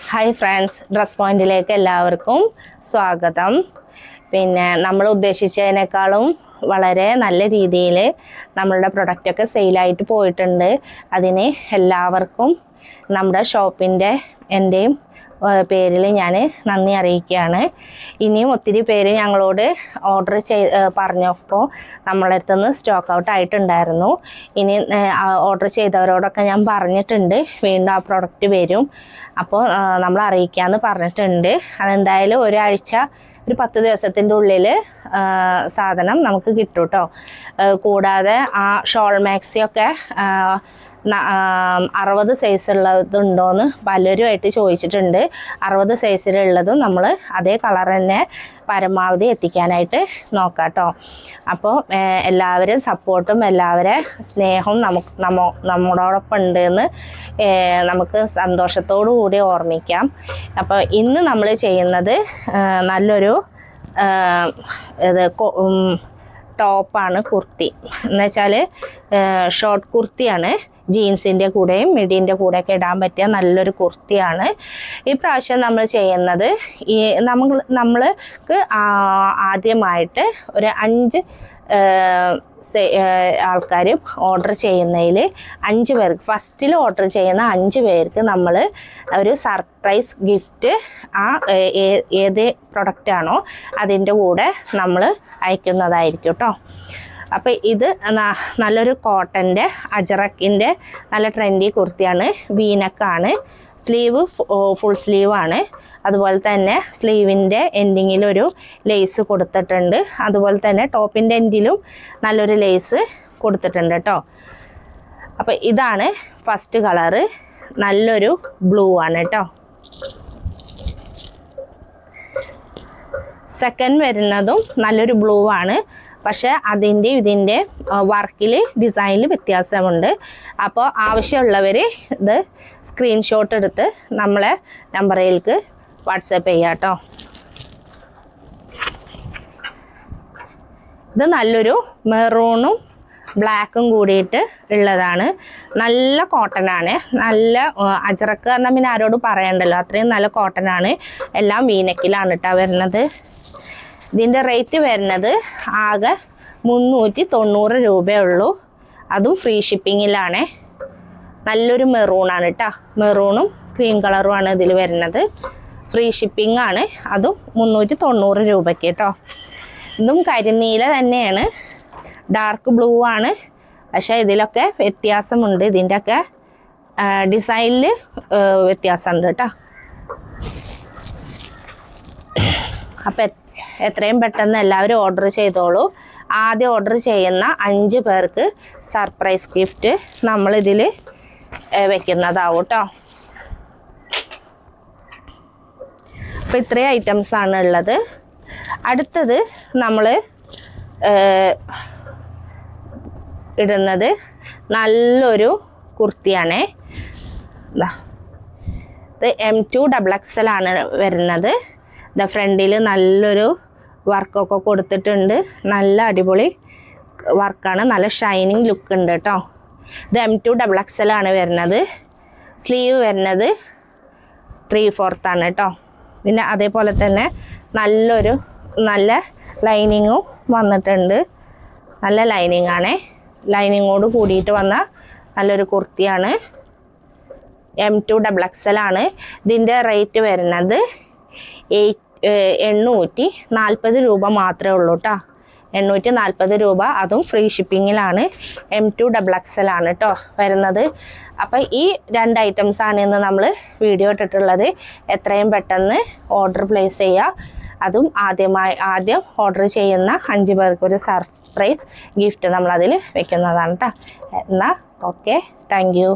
Hi friends, dress പോയിന്റിലേക്ക് എല്ലാവർക്കും സ്വാഗതം. നമ്മൾ ഉദ്ദേശിച്ചതിനേക്കാളും വളരെ നല്ല രീതിയിൽ നമ്മളുടെ പ്രൊഡക്റ്റൊക്കെ സെയിലായിട്ട് പോയിട്ടുണ്ട്. അതിന് എല്ലാവർക്കും നമ്മുടെ ഷോപ്പിൻ്റെ എൻ്റെയും പേരിൽ ഞാൻ നന്ദി അറിയിക്കുകയാണ്. ഇനിയും ഒത്തിരി പേര് ഞങ്ങളോട് ഓർഡർ പറഞ്ഞപ്പോൾ നമ്മളെ അടുത്തുനിന്ന് സ്റ്റോക്ക് ഔട്ട് ആയിട്ടുണ്ടായിരുന്നു. ഇനി ഓർഡർ ചെയ്തവരോടൊക്കെ ഞാൻ പറഞ്ഞിട്ടുണ്ട്, വീണ്ടും ആ പ്രൊഡക്റ്റ് വരും, അപ്പോൾ നമ്മൾ അറിയിക്കാമെന്ന് പറഞ്ഞിട്ടുണ്ട്. അതെന്തായാലും ഒരാഴ്ച, ഒരു 10 ദിവസത്തിൻ്റെ ഉള്ളിൽ സാധനം നമുക്ക് കിട്ടും കേട്ടോ. കൂടാതെ ആ ഷോൾ മാക്സിയൊക്കെ 60 സൈസുള്ളതുണ്ടോയെന്ന് പലരുമായിട്ട് ചോദിച്ചിട്ടുണ്ട്. 60 സൈസിലുള്ളതും നമ്മൾ അതേ കളർ തന്നെ പരമാവധി എത്തിക്കാനായിട്ട് നോക്കാം കേട്ടോ. അപ്പോൾ എല്ലാവരും സപ്പോർട്ടും എല്ലാവരെ സ്നേഹവും നമ്മളോടൊപ്പം ഉണ്ടെന്ന് നമുക്ക് സന്തോഷത്തോടു കൂടി ഓർമ്മിക്കാം. അപ്പോൾ ഇന്ന് നമ്മൾ ചെയ്യുന്നത് നല്ലൊരു ടോപ്പാണ്, കുർത്തി എന്ന് വെച്ചാൽ ഷോർട്ട് കുർത്തിയാണ്. ജീൻസിൻ്റെ കൂടെയും മിഡിൻ്റെ കൂടെയൊക്കെ ഇടാൻ പറ്റിയ നല്ലൊരു കുർത്തിയാണ്. ഈ പ്രാവശ്യം നമ്മൾ ചെയ്യുന്നത് നമ്മൾക്ക് ആദ്യമായിട്ട് ഒരു 5 ആൾക്കാർ ഓർഡർ ചെയ്യുന്നതിൽ 5 പേർക്ക്, ഫസ്റ്റിൽ ഓർഡർ ചെയ്യുന്ന 5 പേർക്ക് നമ്മൾ ഒരു സർപ്രൈസ് ഗിഫ്റ്റ് ഏത് പ്രൊഡക്റ്റാണോ അതിൻ്റെ കൂടെ നമ്മൾ അയക്കുന്നതായിരിക്കും കേട്ടോ. അപ്പോൾ ഇത് നല്ലൊരു കോട്ടൻ്റെ അജറക്കിൻ്റെ നല്ല ട്രെൻഡി കുർത്തിയാണ്. വീനക്കാണ്, സ്ലീവ് ഫുൾ സ്ലീവാണ്. അതുപോലെ തന്നെ സ്ലീവിൻ്റെ എൻഡിങ്ങിലൊരു ലേസ് കൊടുത്തിട്ടുണ്ട്. അതുപോലെ തന്നെ ടോപ്പിൻ്റെ എൻഡിലും നല്ലൊരു ലേസ് കൊടുത്തിട്ടുണ്ട് കേട്ടോ. അപ്പോൾ ഇതാണ് ഫസ്റ്റ് കളറ്, നല്ലൊരു ബ്ലൂ ആണ് കേട്ടോ. സെക്കൻഡ് വരുന്നതും നല്ലൊരു ബ്ലൂ ആണ്, പക്ഷേ അതിൻ്റെ ഇതിൻ്റെ വർക്കിൽ ഡിസൈനിൽ വ്യത്യാസമുണ്ട്. അപ്പോൾ ആവശ്യമുള്ളവർ ഇത് സ്ക്രീൻഷോട്ട് എടുത്ത് നമ്മളെ നമ്പറിലേക്ക് വാട്സപ്പ് ചെയ്യാം കേട്ടോ. ഇത് നല്ലൊരു മെറൂണും ബ്ലാക്കും കൂടിയിട്ട് ഉള്ളതാണ്. നല്ല കോട്ടനാണ്, നല്ല അജറക്ക് പറഞ്ഞാൽ പിന്നെ ആരോട് പറയണ്ടല്ലോ, അത്രയും നല്ല കോട്ടനാണ്. എല്ലാം വീനക്കിലാണ് കേട്ടോ വരുന്നത്. ഇതിൻ്റെ റേറ്റ് വരുന്നത് ആകെ 390 രൂപയേ ഉള്ളൂ. അതും ഫ്രീ ഷിപ്പിങ്ങിലാണ്. നല്ലൊരു മെറൂണാണ് കേട്ടോ, മെറൂണും ക്രീം കളറുമാണ് ഇതിൽ വരുന്നത്. ഫ്രീ ഷിപ്പിംഗ് ആണ്, അതും 390 രൂപയ്ക്ക് കേട്ടോ. ഇതും കരിനീല തന്നെയാണ്, ഡാർക്ക് ബ്ലൂ ആണ്, പക്ഷേ ഇതിലൊക്കെ വ്യത്യാസമുണ്ട്. ഇതിൻ്റെയൊക്കെ ഡിസൈനിൽ വ്യത്യാസമുണ്ട് കേട്ടോ. അപ്പം എത്രയും പെട്ടെന്ന് എല്ലാവരും ഓർഡർ ചെയ്തോളൂ. ആദ്യം ഓർഡർ ചെയ്യുന്ന 5 പേർക്ക് സർപ്രൈസ് ഗിഫ്റ്റ് നമ്മളിതിൽ വെക്കുന്നതാവും കേട്ടോ. അപ്പോൾ ഇത്രയും ഐറ്റംസാണ് ഉള്ളത്. അടുത്തത് നമ്മൾ ഇടുന്നത് നല്ലൊരു കുർത്തിയാണ്. ഇത് M2XXL ആണ് വരുന്നത്. ഫ്രണ്ടിൽ നല്ലൊരു വർക്കൊക്കെ കൊടുത്തിട്ടുണ്ട്. നല്ല അടിപൊളി വർക്കാണ്, നല്ല ഷൈനിങ് ലുക്ക് ഉണ്ട് കേട്ടോ. ഇത് M2XXL ആണ് വരുന്നത്. സ്ലീവ് വരുന്നത് 3/4 ആണ് കേട്ടോ. പിന്നെ അതേപോലെ തന്നെ നല്ല ലൈനിങ്ങും വന്നിട്ടുണ്ട്. നല്ല ലൈനിങ് ആണ്, ലൈനിങ്ങോട് കൂടിയിട്ട് വന്ന നല്ലൊരു കുർത്തിയാണ്. M2XXL ആണ്. ഇതിൻ്റെ റേറ്റ് വരുന്നത് 840 രൂപ മാത്രമേ ഉള്ളൂ കേട്ടോ. 840 രൂപ, അതും ഫ്രീ ഷിപ്പിങ്ങിലാണ്. M2XXL ആണ് കേട്ടോ വരുന്നത്. അപ്പോൾ ഈ 2 ഐറ്റംസാണ് ഇന്ന് നമ്മൾ വീഡിയോ ഇട്ടിട്ടുള്ളത്. എത്രയും പെട്ടെന്ന് ഓർഡർ പ്ലേസ് ചെയ്യുക. അതും ആദ്യം ഓർഡർ ചെയ്യുന്ന 5 പേർക്ക് ഒരു സർപ്രൈസ് ഗിഫ്റ്റ് നമ്മളതിൽ വെക്കുന്നതാണ് കേട്ടോ. എന്നാൽ ഓക്കെ, താങ്ക് യു.